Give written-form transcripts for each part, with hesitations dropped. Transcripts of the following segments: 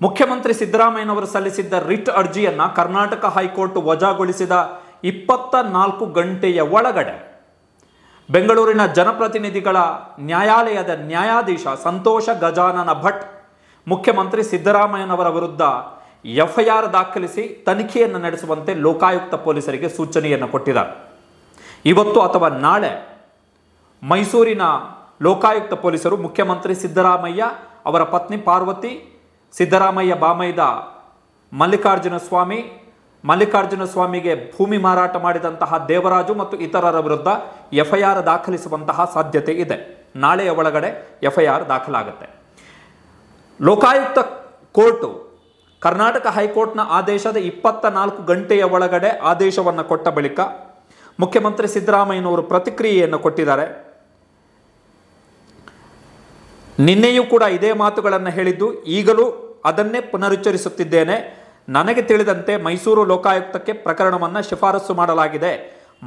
ಮುಖ್ಯಮಂತ್ರಿ ಸಿದ್ದರಾಮಯ್ಯನವರು ಸಲ್ಲಿಸಿದ್ದ ರಿಟ್ ಅರ್ಜಿಯನ್ನು ಕರ್ನಾಟಕ ಹೈಕೋರ್ಟ್ ವಜಾಗೊಳಿಸಿದ 24 ಗಂಟೆಯ ಒಳಗಡೆ ಬೆಂಗಳೂರಿನ ಜನಪ್ರತಿನಿಧಿಗಳ ನ್ಯಾಯಾಲಯದ ನ್ಯಾಯಾಧೀಶ ಸಂತೋಷ ಗಜಾನನ ಭಟ್ ಮುಖ್ಯಮಂತ್ರಿ ಸಿದ್ದರಾಮಯ್ಯನವರ ವಿರುದ್ಧ ಎಫ್ಐಆರ್ ದಾಖಲಿಸಿ ತನಿಖೆಯನ್ನು ನಡೆಸುವಂತೆ ಲೋಕಾಯುಕ್ತ ಪೊಲೀಸರಿಗೆ ಸೂಚನೆಯನ್ನು ಕೊಟ್ಟಿದ್ದಾರೆ. ಇವತ್ತು ಅಥವಾ ನಾಳೆ ಮೈಸೂರಿನ ಲೋಕಾಯುಕ್ತ ಪೊಲೀಸರು ಮುಖ್ಯಮಂತ್ರಿ ಸಿದ್ದರಾಮಯ್ಯ ಅವರ ಪತ್ನಿ ಪಾರ್ವತಿ, ಸಿದ್ದರಾಮಯ್ಯ ಬಾಮೈದ ಮಲ್ಲಿಕಾರ್ಜುನ ಸ್ವಾಮಿಗೆ ಭೂಮಿ ಮಾರಾಟ ಮಾಡಿದಂತಹ ದೇವರಾಜು ಮತ್ತು ಇತರರ ವಿರುದ್ಧ ಎಫ್ಐಆರ್ ದಾಖಲಿಸುವಂತಹ ಸಾಧ್ಯತೆ ಇದೆ. ನಾಳೆಯ ಒಳಗಡೆ ಎಫ್ಐಆರ್ ದಾಖಲಾಗುತ್ತೆ. ಲೋಕಾಯುಕ್ತ ಕೋರ್ಟು ಕರ್ನಾಟಕ ಹೈಕೋರ್ಟ್ನ ಆದೇಶದ 24 ಗಂಟೆಯ ಒಳಗಡೆ ಆದೇಶವನ್ನು ಕೊಟ್ಟ ಬಳಿಕ ಮುಖ್ಯಮಂತ್ರಿ ಸಿದ್ದರಾಮಯ್ಯನವರು ಪ್ರತಿಕ್ರಿಯೆಯನ್ನು ಕೊಟ್ಟಿದ್ದಾರೆ. ನಿನ್ನೆಯೂ ಕೂಡ ಇದೇ ಮಾತುಗಳನ್ನು ಹೇಳಿದ್ದು, ಈಗಲೂ ಅದನ್ನೇ ಪುನರುಚ್ಚರಿಸುತ್ತಿದ್ದೇನೆ. ನನಗೆ ತಿಳಿದಂತೆ ಮೈಸೂರು ಲೋಕಾಯುಕ್ತಕ್ಕೆ ಪ್ರಕರಣವನ್ನು ಶಿಫಾರಸು ಮಾಡಲಾಗಿದೆ.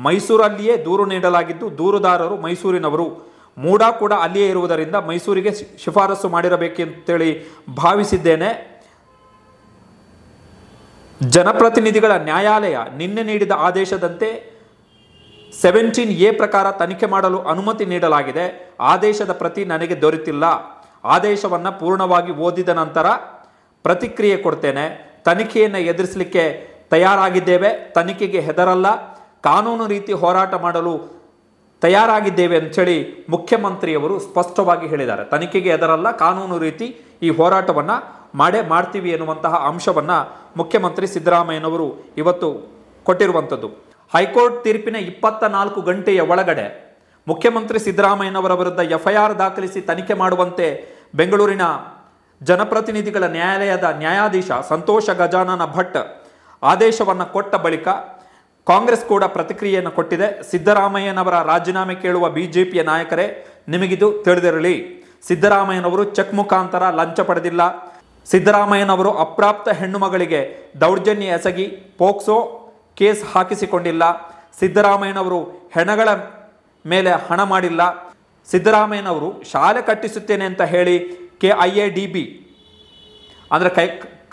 ಮೈಸೂರಲ್ಲಿಯೇ ದೂರು ನೀಡಲಾಗಿದ್ದು ದೂರುದಾರರು ಮೈಸೂರಿನವರು, ಮೂಡ ಕೂಡ ಅಲ್ಲಿಯೇ ಇರುವುದರಿಂದ ಮೈಸೂರಿಗೆ ಶಿಫಾರಸು ಮಾಡಿರಬೇಕೆಂತೇಳಿ ಭಾವಿಸಿದ್ದೇನೆ. ಜನಪ್ರತಿನಿಧಿಗಳ ನ್ಯಾಯಾಲಯ ನಿನ್ನೆ ನೀಡಿದ ಆದೇಶದಂತೆ 17A ಪ್ರಕಾರ ತನಿಖೆ ಮಾಡಲು ಅನುಮತಿ ನೀಡಲಾಗಿದೆ. ಆದೇಶದ ಪ್ರತಿ ನನಗೆ ದೊರೆತಿಲ್ಲ. ಆದೇಶವನ್ನು ಪೂರ್ಣವಾಗಿ ಓದಿದ ನಂತರ ಪ್ರತಿಕ್ರಿಯೆ ಕೊಡ್ತೇನೆ. ತನಿಖೆಯನ್ನು ಎದುರಿಸಲಿಕ್ಕೆ ತಯಾರಾಗಿದ್ದೇವೆ. ತನಿಖೆಗೆ ಹೆದರಲ್ಲ. ಕಾನೂನು ರೀತಿ ಹೋರಾಟ ಮಾಡಲು ತಯಾರಾಗಿದ್ದೇವೆ ಅಂಥೇಳಿ ಮುಖ್ಯಮಂತ್ರಿಯವರು ಸ್ಪಷ್ಟವಾಗಿ ಹೇಳಿದ್ದಾರೆ. ತನಿಖೆಗೆ ಹೆದರಲ್ಲ, ಕಾನೂನು ರೀತಿ ಈ ಹೋರಾಟವನ್ನು ಮಾಡ್ತೀವಿ ಎನ್ನುವಂತಹ ಅಂಶವನ್ನು ಮುಖ್ಯಮಂತ್ರಿ ಸಿದ್ದರಾಮಯ್ಯನವರು ಇವತ್ತು ಕೊಟ್ಟಿರುವಂಥದ್ದು. ಹೈಕೋರ್ಟ್ ತೀರ್ಪಿನ 24 ಗಂಟೆಯ ಒಳಗಡೆ ಮುಖ್ಯಮಂತ್ರಿ ಸಿದ್ದರಾಮಯ್ಯನವರ ವಿರುದ್ಧ ಎಫ್ಐಆರ್ ದಾಖಲಿಸಿ ತನಿಖೆ ಮಾಡುವಂತೆ ಬೆಂಗಳೂರಿನ ಜನಪ್ರತಿನಿಧಿಗಳ ನ್ಯಾಯಾಲಯದ ನ್ಯಾಯಾಧೀಶ ಸಂತೋಷ ಗಜಾನನ ಭಟ್ ಆದೇಶವನ್ನು ಕೊಟ್ಟ ಬಳಿಕ ಕಾಂಗ್ರೆಸ್ ಕೂಡ ಪ್ರತಿಕ್ರಿಯೆಯನ್ನು ಕೊಟ್ಟಿದೆ. ಸಿದ್ದರಾಮಯ್ಯನವರ ರಾಜೀನಾಮೆ ಕೇಳುವ ಬಿಜೆಪಿಯ ನಾಯಕರೇ, ನಿಮಗಿದು ತಿಳಿದಿರಲಿ, ಸಿದ್ದರಾಮಯ್ಯನವರು ಚೆಕ್ ಮುಖಾಂತರ ಲಂಚ ಪಡೆದಿಲ್ಲ. ಸಿದ್ದರಾಮಯ್ಯನವರು ಅಪ್ರಾಪ್ತ ಹೆಣ್ಣುಮಗಳಿಗೆ ದೌರ್ಜನ್ಯ ಎಸಗಿ ಪೋಕ್ಸೋ ಕೇಸ್ ಹಾಕಿಸಿಕೊಂಡಿಲ್ಲ. ಸಿದ್ದರಾಮಯ್ಯನವರು ಹೆಣಗಳ ಮೇಲೆ ಹಣ ಮಾಡಿಲ್ಲ. ಸಿದ್ದರಾಮಯ್ಯನವರು ಶಾಲೆ ಕಟ್ಟಿಸುತ್ತೇನೆ ಅಂತ ಹೇಳಿ KIADB ಅಂದರೆ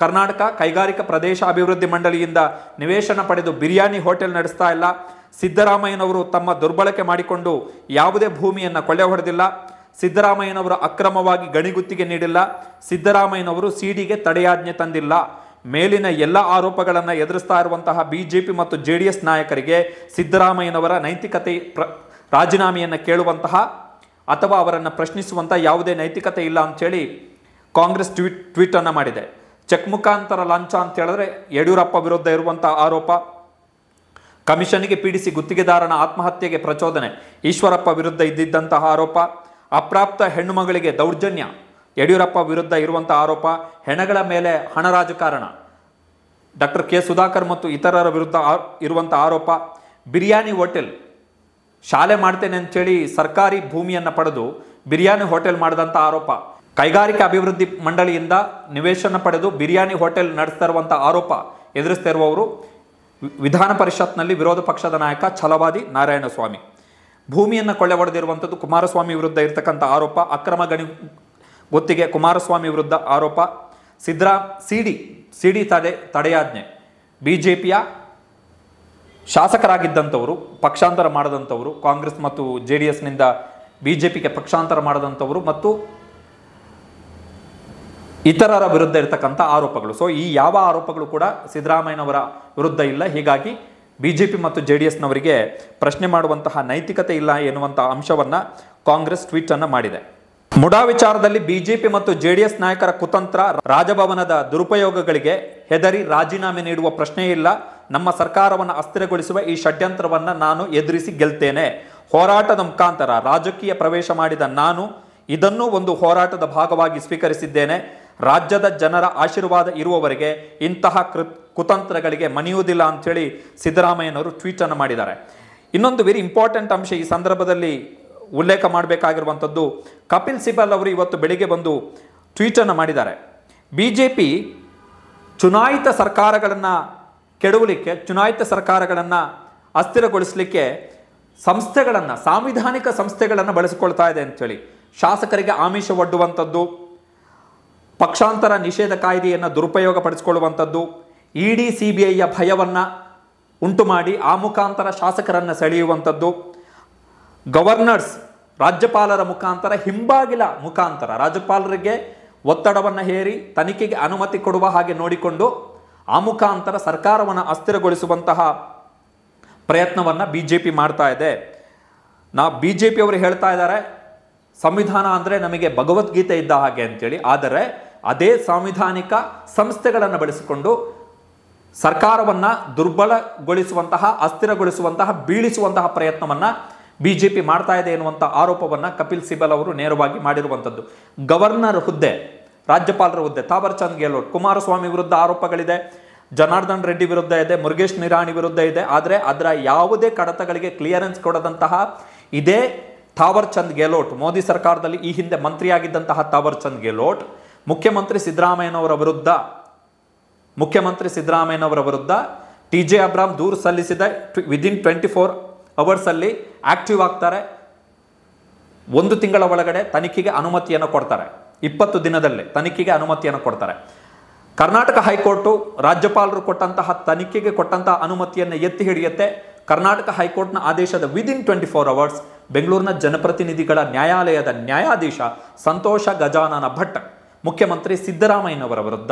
ಕರ್ನಾಟಕ ಕೈಗಾರಿಕಾ ಪ್ರದೇಶ ಅಭಿವೃದ್ಧಿ ಮಂಡಳಿಯಿಂದ ನಿವೇಶನ ಪಡೆದು ಬಿರಿಯಾನಿ ಹೋಟೆಲ್ ನಡೆಸ್ತಾ ಇಲ್ಲ. ಸಿದ್ದರಾಮಯ್ಯನವರು ತಮ್ಮ ದುರ್ಬಳಕೆ ಮಾಡಿಕೊಂಡು ಯಾವುದೇ ಭೂಮಿಯನ್ನು ಕೊಳ್ಳೆ ಹೊಡೆದಿಲ್ಲ. ಸಿದ್ದರಾಮಯ್ಯನವರು ಅಕ್ರಮವಾಗಿ ಗಣಿಗುತ್ತಿಗೆ ನೀಡಿಲ್ಲ. ಸಿದ್ದರಾಮಯ್ಯನವರು ಸಿಡಿಗೆ ತಡೆಯಾಜ್ಞೆ ತಂದಿಲ್ಲ. ಮೇಲಿನ ಎಲ್ಲ ಆರೋಪಗಳನ್ನು ಎದುರಿಸ್ತಾ ಇರುವಂತಹ ಬಿಜೆಪಿ ಮತ್ತು JDS ನಾಯಕರಿಗೆ ಸಿದ್ದರಾಮಯ್ಯನವರ ನೈತಿಕತೆ ರಾಜೀನಾಮೆಯನ್ನು ಕೇಳುವಂತಹ ಅಥವಾ ಅವರನ್ನು ಪ್ರಶ್ನಿಸುವಂಥ ಯಾವುದೇ ನೈತಿಕತೆ ಇಲ್ಲ ಅಂಥೇಳಿ ಕಾಂಗ್ರೆಸ್ ಟ್ವೀಟನ್ನು ಮಾಡಿದೆ. ಚೆಕ್ ಮುಖಾಂತರ ಲಂಚ ಅಂತ ಹೇಳಿದ್ರೆ ಯಡಿಯೂರಪ್ಪ ವಿರುದ್ಧ ಇರುವಂಥ ಆರೋಪ, ಕಮಿಷನ್ಗೆ ಪೀಡಿಸಿ ಗುತ್ತಿಗೆದಾರನ ಆತ್ಮಹತ್ಯೆಗೆ ಪ್ರಚೋದನೆ ಈಶ್ವರಪ್ಪ ವಿರುದ್ಧ ಇದ್ದಿದ್ದಂತಹ ಆರೋಪ, ಅಪ್ರಾಪ್ತ ಹೆಣ್ಣುಮಗಳಿಗೆ ದೌರ್ಜನ್ಯ ಯಡಿಯೂರಪ್ಪ ವಿರುದ್ಧ ಇರುವಂಥ ಆರೋಪ, ಹೆಣಗಳ ಮೇಲೆ ಹಣ ರಾಜಕಾರಣ ಡಾಕ್ಟರ್ K ಸುಧಾಕರ್ ಮತ್ತು ಇತರರ ವಿರುದ್ಧ ಇರುವಂಥ ಆರೋಪ, ಬಿರಿಯಾನಿ ಹೋಟೆಲ್ ಶಾಲೆ ಮಾಡ್ತೇನೆ ಅಂಥೇಳಿ ಸರ್ಕಾರಿ ಭೂಮಿಯನ್ನು ಪಡೆದು ಬಿರಿಯಾನಿ ಹೋಟೆಲ್ ಮಾಡಿದಂಥ ಆರೋಪ, ಕೈಗಾರಿಕಾ ಅಭಿವೃದ್ಧಿ ಮಂಡಳಿಯಿಂದ ನಿವೇಶನ ಪಡೆದು ಬಿರಿಯಾನಿ ಹೋಟೆಲ್ ನಡೆಸ್ತಾ ಇರುವಂಥ ಆರೋಪ ಎದುರಿಸ್ತಾ ಇರುವವರು ವಿಧಾನ ಪರಿಷತ್ನಲ್ಲಿ ವಿರೋಧ ಪಕ್ಷದ ನಾಯಕ ಛಲವಾದಿ ನಾರಾಯಣಸ್ವಾಮಿ. ಭೂಮಿಯನ್ನು ಕೊಳ್ಳೆ ಹೊಡೆದಿರುವಂಥದ್ದು ಕುಮಾರಸ್ವಾಮಿ ವಿರುದ್ಧ ಇರತಕ್ಕಂಥ ಆರೋಪ, ಅಕ್ರಮ ಗಣಿ ಗುತ್ತಿಗೆ ಕುಮಾರಸ್ವಾಮಿ ವಿರುದ್ಧ ಆರೋಪ, ಸಿಡಿ ತಡೆಯಾಜ್ಞೆ ಬಿಜೆಪಿಯ ಶಾಸಕರಾಗಿದ್ದಂಥವರು ಪಕ್ಷಾಂತರ ಮಾಡದಂಥವರು, ಕಾಂಗ್ರೆಸ್ ಮತ್ತು JDSನಿಂದ ಬಿಜೆಪಿಗೆ ಪಕ್ಷಾಂತರ ಮಾಡದಂಥವರು ಮತ್ತು ಇತರರ ವಿರುದ್ಧ ಇರತಕ್ಕಂಥ ಆರೋಪಗಳು. ಸೊ ಈ ಯಾವ ಆರೋಪಗಳು ಕೂಡ ಸಿದ್ದರಾಮಯ್ಯನವರ ವಿರುದ್ಧ ಇಲ್ಲ. ಹೀಗಾಗಿ ಬಿಜೆಪಿ ಮತ್ತು JDSನವರಿಗೆ ಪ್ರಶ್ನೆ ಮಾಡುವಂತಹ ನೈತಿಕತೆ ಇಲ್ಲ ಎನ್ನುವಂಥ ಅಂಶವನ್ನು ಕಾಂಗ್ರೆಸ್ ಟ್ವೀಟನ್ನು ಮಾಡಿದೆ. ಮುಡಾ ವಿಚಾರದಲ್ಲಿ ಬಿಜೆಪಿ ಮತ್ತು JDS ನಾಯಕರ ಕುತಂತ್ರ, ರಾಜಭವನದ ದುರುಪಯೋಗಗಳಿಗೆ ಹೆದರಿ ರಾಜೀನಾಮೆ ನೀಡುವ ಪ್ರಶ್ನೆಯೇ ಇಲ್ಲ. ನಮ್ಮ ಸರ್ಕಾರವನ್ನು ಅಸ್ಥಿರಗೊಳಿಸುವ ಈ ಷಡ್ಯಂತ್ರವನ್ನು ನಾನು ಎದುರಿಸಿ ಗೆಲ್ತೇನೆ. ಹೋರಾಟದ ಮುಖಾಂತರ ರಾಜಕೀಯ ಪ್ರವೇಶ ಮಾಡಿದ ನಾನು ಇದನ್ನು ಒಂದು ಹೋರಾಟದ ಭಾಗವಾಗಿ ಸ್ವೀಕರಿಸಿದ್ದೇನೆ. ರಾಜ್ಯದ ಜನರ ಆಶೀರ್ವಾದ ಇರುವವರೆಗೆ ಇಂತಹ ಕುತಂತ್ರಗಳಿಗೆ ಮಣಿಯುವುದಿಲ್ಲ ಅಂಥೇಳಿ ಸಿದ್ದರಾಮಯ್ಯನವರು ಟ್ವೀಟನ್ನು ಮಾಡಿದ್ದಾರೆ. ಇನ್ನೊಂದು ವೆರಿ ಇಂಪಾರ್ಟೆಂಟ್ ಅಂಶ ಈ ಸಂದರ್ಭದಲ್ಲಿ ಉಲ್ಲೇಖ ಮಾಡಬೇಕಾಗಿರುವಂಥದ್ದು, ಕಪಿಲ್ ಸಿಬಲ್ ಅವರು ಇವತ್ತು ಬೆಳಿಗ್ಗೆ ಬಂದು ಟ್ವೀಟನ್ನು ಮಾಡಿದ್ದಾರೆ. ಬಿಜೆಪಿ ಚುನಾಯಿತ ಸರ್ಕಾರಗಳನ್ನು ಕೆಡವಲಿಕ್ಕೆ, ಚುನಾಯಿತ ಸರ್ಕಾರಗಳನ್ನು ಅಸ್ಥಿರಗೊಳಿಸಲಿಕ್ಕೆ ಸಾಂವಿಧಾನಿಕ ಸಂಸ್ಥೆಗಳನ್ನು ಬಳಸಿಕೊಳ್ತಾ ಇದೆ ಅಂಥೇಳಿ ಶಾಸಕರಿಗೆ ಆಮಿಷ ಒಡ್ಡುವಂಥದ್ದು, ಪಕ್ಷಾಂತರ ನಿಷೇಧ ಕಾಯ್ದೆಯನ್ನು ದುರುಪಯೋಗ ಪಡಿಸಿಕೊಳ್ಳುವಂಥದ್ದು, ಇಡಿ CBIಯ ಭಯವನ್ನು ಉಂಟು ಮಾಡಿ ಆ ಮುಖಾಂತರ ಶಾಸಕರನ್ನು ಸೆಳೆಯುವಂಥದ್ದು, ಗವರ್ನರ್ಸ್ ರಾಜ್ಯಪಾಲರ ಮುಖಾಂತರ ಹಿಂಬಾಗಿಲ ಮುಖಾಂತರ ರಾಜ್ಯಪಾಲರಿಗೆ ಒತ್ತಡವನ್ನು ಹೇರಿ ತನಿಖೆಗೆ ಅನುಮತಿ ಕೊಡುವ ಹಾಗೆ ನೋಡಿಕೊಂಡು ಆ ಮುಖಾಂತರ ಸರ್ಕಾರವನ್ನು ಅಸ್ಥಿರಗೊಳಿಸುವಂತಹ ಪ್ರಯತ್ನವನ್ನು BJP ಮಾಡ್ತಾ ಇದೆ. BJP ಅವರು ಹೇಳ್ತಾ ಇದ್ದಾರೆ ಸಂವಿಧಾನ ಅಂದರೆ ನಮಗೆ ಭಗವದ್ಗೀತೆ ಇದ್ದ ಹಾಗೆ ಅಂತೇಳಿ. ಆದರೆ ಅದೇ ಸಾಂವಿಧಾನಿಕ ಸಂಸ್ಥೆಗಳನ್ನು ಬಳಸಿಕೊಂಡು ಸರ್ಕಾರವನ್ನು ದುರ್ಬಲಗೊಳಿಸುವಂತಹ, ಅಸ್ಥಿರಗೊಳಿಸುವಂತಹ, ಬೀಳಿಸುವಂತಹ ಪ್ರಯತ್ನವನ್ನು BJP ಮಾಡ್ತಾ ಇದೆ ಎನ್ನುವಂಥ ಆರೋಪವನ್ನು ಕಪಿಲ್ ಸಿಬಲ್ ಅವರು ನೇರವಾಗಿ ಮಾಡಿರುವಂಥದ್ದು. ಗವರ್ನರ್ ಹುದ್ದೆ, ರಾಜ್ಯಪಾಲರ ಹುದ್ದೆ ಥಾವರ್ ಚಂದ್ ಗೆಹ್ಲೋಟ್, ಕುಮಾರಸ್ವಾಮಿ ವಿರುದ್ಧ ಆರೋಪಗಳಿದೆ, ಜನಾರ್ದನ್ ರೆಡ್ಡಿ ವಿರುದ್ಧ ಇದೆ, ಮುರುಗೇಶ್ ನಿರಾಣಿ ವಿರುದ್ಧ ಇದೆ. ಆದರೆ ಅದರ ಯಾವುದೇ ಕಡತಗಳಿಗೆ ಕ್ಲಿಯರೆನ್ಸ್ ಕೊಡದಂತಹ ಇದೇ ಥಾವರ್ ಚಂದ್ ಗೆಹ್ಲೋಟ್, ಮೋದಿ ಸರ್ಕಾರದಲ್ಲಿ ಈ ಹಿಂದೆ ಮಂತ್ರಿಯಾಗಿದ್ದಂತಹ ಥಾವರ್ ಚಂದ್ ಗೆಹ್ಲೋಟ್ ಮುಖ್ಯಮಂತ್ರಿ ಸಿದ್ದರಾಮಯ್ಯನವರ ವಿರುದ್ಧ TJ ಅಬ್ರಾಮ್ ದೂರು ಸಲ್ಲಿಸಿದ ವಿದಿನ್ 24 ಅವರ್ಸಲ್ಲಿ ಆಕ್ಟಿವ್ ಆಗ್ತಾರೆ. 1 ತಿಂಗಳ ಒಳಗಡೆ ತನಿಖೆಗೆ ಅನುಮತಿಯನ್ನು ಕೊಡ್ತಾರೆ. 20 ದಿನದಲ್ಲೇ ತನಿಖೆಗೆ ಅನುಮತಿಯನ್ನು ಕೊಡ್ತಾರೆ. ಕರ್ನಾಟಕ ಹೈಕೋರ್ಟು ರಾಜ್ಯಪಾಲರು ಕೊಟ್ಟಂತಹ ತನಿಖೆಗೆ ಕೊಟ್ಟಂತಹ ಅನುಮತಿಯನ್ನು ಎತ್ತಿ ಹಿಡಿಯುತ್ತೆ. ಕರ್ನಾಟಕ ಹೈಕೋರ್ಟ್ನ ಆದೇಶದ ವಿದಿನ್ 24 ಅವರ್ಸ್ ಬೆಂಗಳೂರಿನ ಜನಪ್ರತಿನಿಧಿಗಳ ನ್ಯಾಯಾಲಯದ ನ್ಯಾಯಾಧೀಶ ಸಂತೋಷ ಗಜಾನನ ಭಟ್ ಮುಖ್ಯಮಂತ್ರಿ ಸಿದ್ದರಾಮಯ್ಯನವರ ವಿರುದ್ಧ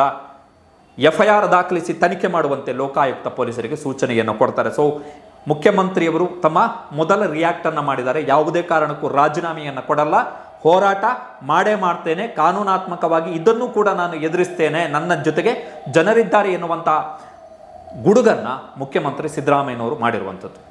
FIR ದಾಖಲಿಸಿ ತನಿಖೆ ಮಾಡುವಂತೆ ಲೋಕಾಯುಕ್ತ ಪೊಲೀಸರಿಗೆ ಸೂಚನೆಯನ್ನು ಕೊಡ್ತಾರೆ. ಸೊ ಮುಖ್ಯಮಂತ್ರಿಯವರು ತಮ್ಮ ಮೊದಲ ರಿಯಾಕ್ಟನ್ನು ಮಾಡಿದ್ದಾರೆ. ಯಾವುದೇ ಕಾರಣಕ್ಕೂ ರಾಜೀನಾಮೆಯನ್ನು ಕೊಡಲ್ಲ, ಹೋರಾಟ ಮಾಡೇ ಮಾಡ್ತೇನೆ, ಕಾನೂನಾತ್ಮಕವಾಗಿ ಇದನ್ನು ಕೂಡ ನಾನು ಎದುರಿಸ್ತೇನೆ, ನನ್ನ ಜೊತೆಗೆ ಜನರಿದ್ದಾರೆ ಎನ್ನುವಂಥ ಗುಡುಗನ್ನು ಮುಖ್ಯಮಂತ್ರಿ ಸಿದ್ದರಾಮಯ್ಯನವರು ಮಾಡಿರುವಂಥದ್ದು.